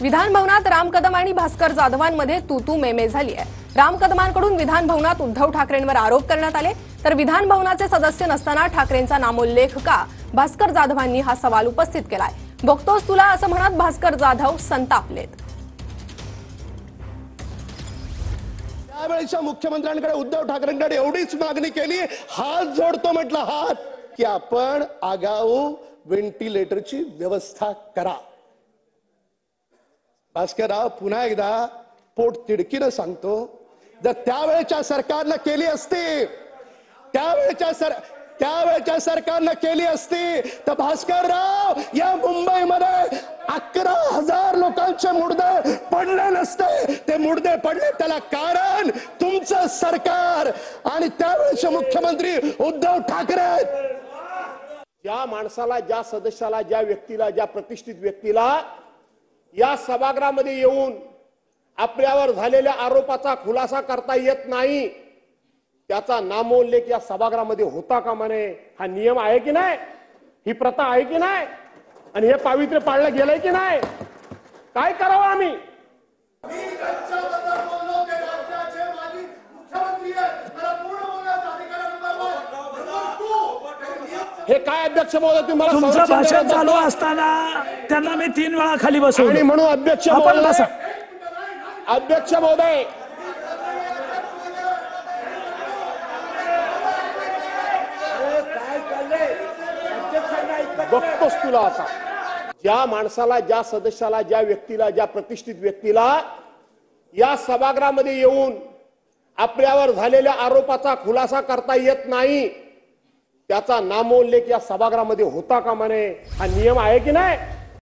विधान भवनात राम कदम आणि भास्कर जाधवांमध्ये तू मेमे झाली आहे। राम कदमांकडून विधान भवनात उद्धव ठाकरेंवर आरोप करण्यात आले, तर विधान भवनाचे सदस्य नसताना ठाकरेंचा नामोल्लेख का, भास्कर जाधवांनी हा सवाल उपस्थित केलाय। बघतोस तुला असं म्हणत भास्कर जाधव संतापलेत। त्यावेळेच्या मुख्यमंत्र्यांकडे उद्धव ठाकरेंकडे एवढीच मागणी केली, हात जोडतो म्हटलं हात, की आपण आगाऊ व्हेंटिलेटरची व्यवस्था करा। भास्करराव पुन्हा एकदा पोट तिडकीनं सांगतो, जर त्यावेळेच्या सरकारनं केली असती, त्यावेळेच्या सरकारनं केली असती तर भास्करराव या मुंबईमध्ये 11,000 लोकांचे मुर्दे पडले नसते। ते मुर्दे पडले त्याला कारण तुमचं सरकार आणि त्यावेळेचे मुख्यमंत्री उद्धव ठाकरे। ज्या माणसाला, ज्या सदस्याला, ज्या व्यक्तीला, ज्या प्रतिष्ठित व्यक्तीला या सभागृहामध्ये येऊन आपल्यावर झालेल्या आरोपाचा खुलासा करता येत नाही, त्याचा नामोल्लेख या सभागृहामध्ये होता का म्हणे। हा नियम आहे की नाही, ही प्रथा आहे की नाही, आणि हे पावित्र्य पाळलं गेलंय की नाही। काय करावं आम्ही? हे काय अध्यक्ष महोदय, तुम्हाला तुमचं भाषण चालू असताना त्यांना मी 3 वेळा खाली बसवलं आणि म्हणून अध्यक्ष महोदय, अध्यक्ष महोदय बघतोस तुला आता, ज्या माणसाला, ज्या सदस्याला, ज्या व्यक्तीला, ज्या प्रतिष्ठित व्यक्तीला या सभागृहामध्ये येऊन आपल्यावर झालेल्या आरोपाचा खुलासा करता येत नाही, त्याचा नामोल्लेख या सभागृहामध्ये होता का म्हणे। हा नियम आहे की नाही।